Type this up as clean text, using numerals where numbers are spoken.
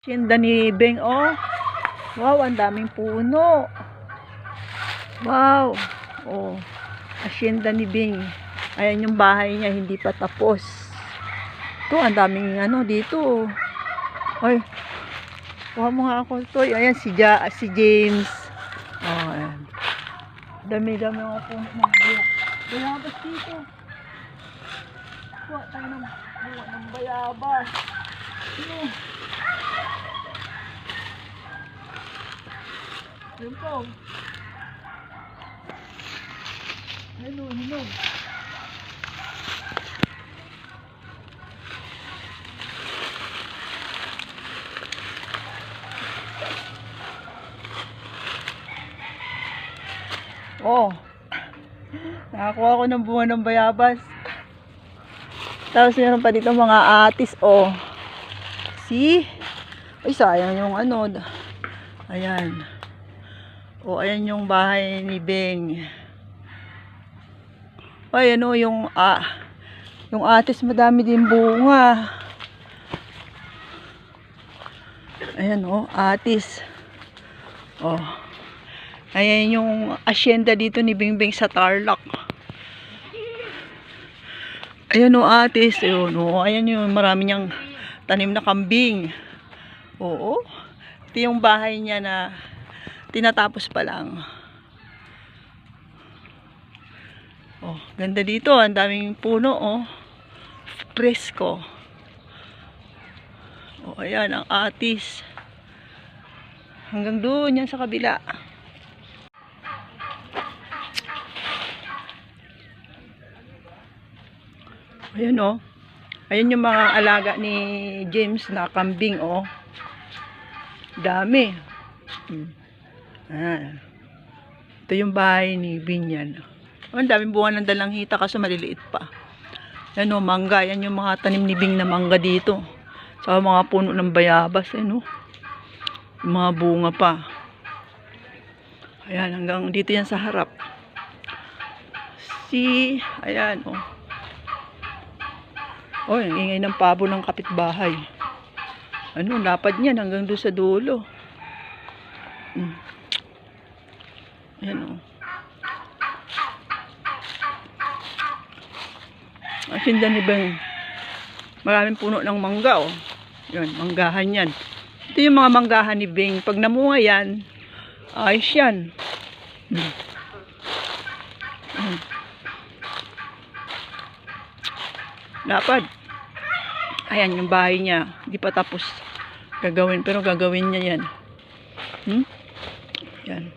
Hacienda ni Beng, oh. Wow, ang daming puno. Wow. Oh, hacienda ni Beng. Ayan yung bahay niya, hindi pa tapos. Ito, ang daming ano dito. Ay, kuha mo nga ako ito. Ayan, si James. Oh, ayan. Dami-dami mga puno. Bayabas dito. Kuha tayo ng bayabas. Ayun po. Hinog. Oh. Nakakuha ko ng bunga ng bayabas. Tapos meron pa dito mga atis, oh. See? Ay, sayang yung ano. Ayan. O, ayan yung bahay ni Beng. Ay, ano, yung atis, madami din bunga. Ayan, oh, atis. Oh. Ayan yung hacienda dito ni Beng Beng sa Tarlac. Ayan, oh, atis. Ayan, oh, ayan yung marami niyang tanim na kambing. Oo. Ito yung bahay niya na tinatapos pa lang. Oh, ganda dito. Ang daming puno, oh. Presko. Oh, ayan ang atis. Hanggang doon yan sa kabila. Ayan, oh. Ayan yung mga alaga ni James na kambing, oh. Dami. Ayan. Ito yung bahay ni Binyan. Ang daming bunga ng dalanghita kaso maliliit pa. Yan, o, mangga. Yan yung mga tanim ni Bing na mangga dito. Sa mga puno ng bayabas. Yan, o. Yung mga bunga pa. Ayan, hanggang dito yan sa harap. Ayan, o. O, ang ingay ng pabo ng kapitbahay. Ano, lapad niyan hanggang doon sa dulo. Ayan, o. Hacienda ni Beng. Maraming puno ng mangga, oh. Yan, manggahan yan. Ito yung mga manggahan ni Beng. Pag namunga yan, ayos yan. Lapad. Ayan yung bahay niya. Hindi pa tapos gagawin, pero gagawin niya yan. Yan.